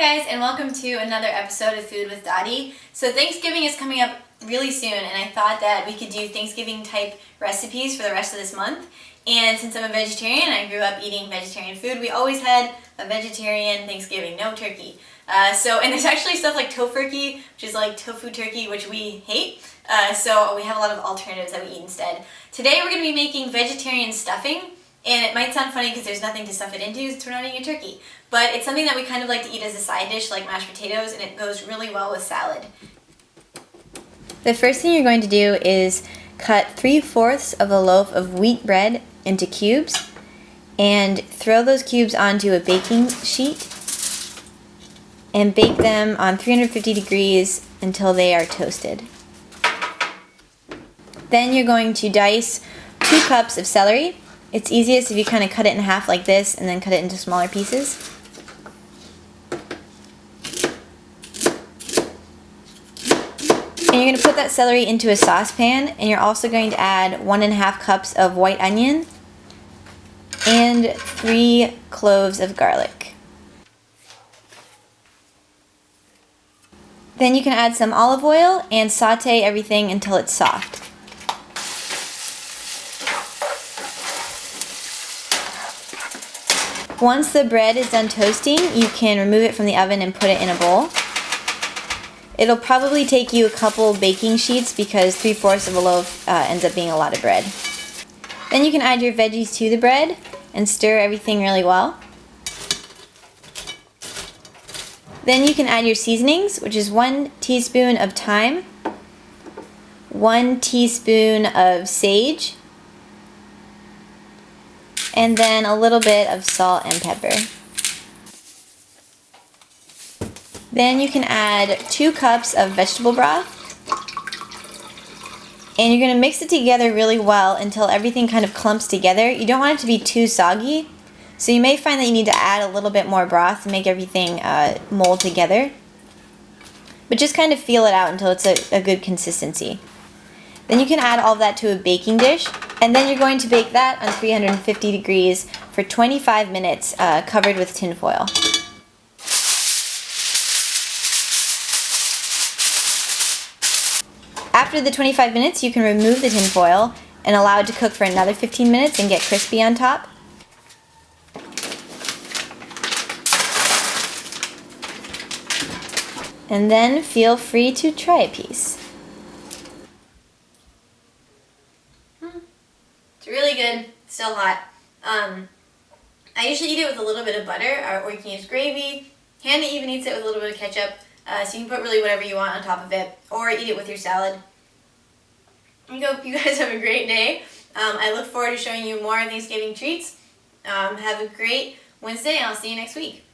Hi guys, and welcome to another episode of Food with Dottie. So Thanksgiving is coming up really soon, and I thought that we could do Thanksgiving type recipes for the rest of this month. And since I'm a vegetarian, I grew up eating vegetarian food. We always had a vegetarian Thanksgiving, no turkey. And there's actually stuff like tofurkey, which is like tofu turkey, which we hate. So we have a lot of alternatives that we eat instead. Today we're going to be making vegetarian stuffing. And it might sound funny because there's nothing to stuff it into since we're not eating a turkey. But it's something that we kind of like to eat as a side dish, like mashed potatoes, and it goes really well with salad. The first thing you're going to do is cut 3/4 of a loaf of wheat bread into cubes and throw those cubes onto a baking sheet and bake them on 350 degrees until they are toasted. Then you're going to dice 2 cups of celery. It's easiest if you kind of cut it in half like this and then cut it into smaller pieces. And you're going to put that celery into a saucepan, and you're also going to add 1½ cups of white onion and 3 cloves of garlic. Then you can add some olive oil and saute everything until it's soft. Once the bread is done toasting, you can remove it from the oven and put it in a bowl. It'll probably take you a couple baking sheets because 3/4 of a loaf ends up being a lot of bread. Then you can add your veggies to the bread and stir everything really well. Then you can add your seasonings, which is 1 teaspoon of thyme, 1 teaspoon of sage, and then a little bit of salt and pepper. Then you can add 2 cups of vegetable broth, and you're going to mix it together really well until everything kind of clumps together. You don't want it to be too soggy, so you may find that you need to add a little bit more broth to make everything mold together. But just kind of feel it out until it's a good consistency. Then you can add all of that to a baking dish, and then you're going to bake that on 350 degrees for 25 minutes covered with tin foil. After the 25 minutes, you can remove the tin foil and allow it to cook for another 15 minutes and get crispy on top. And then feel free to try a piece. It's really good, still hot. I usually eat it with a little bit of butter, or you can use gravy. Hannah even eats it with a little bit of ketchup, so you can put really whatever you want on top of it, or eat it with your salad. I hope you guys have a great day. I look forward to showing you more Thanksgiving treats. Have a great Wednesday, and I'll see you next week.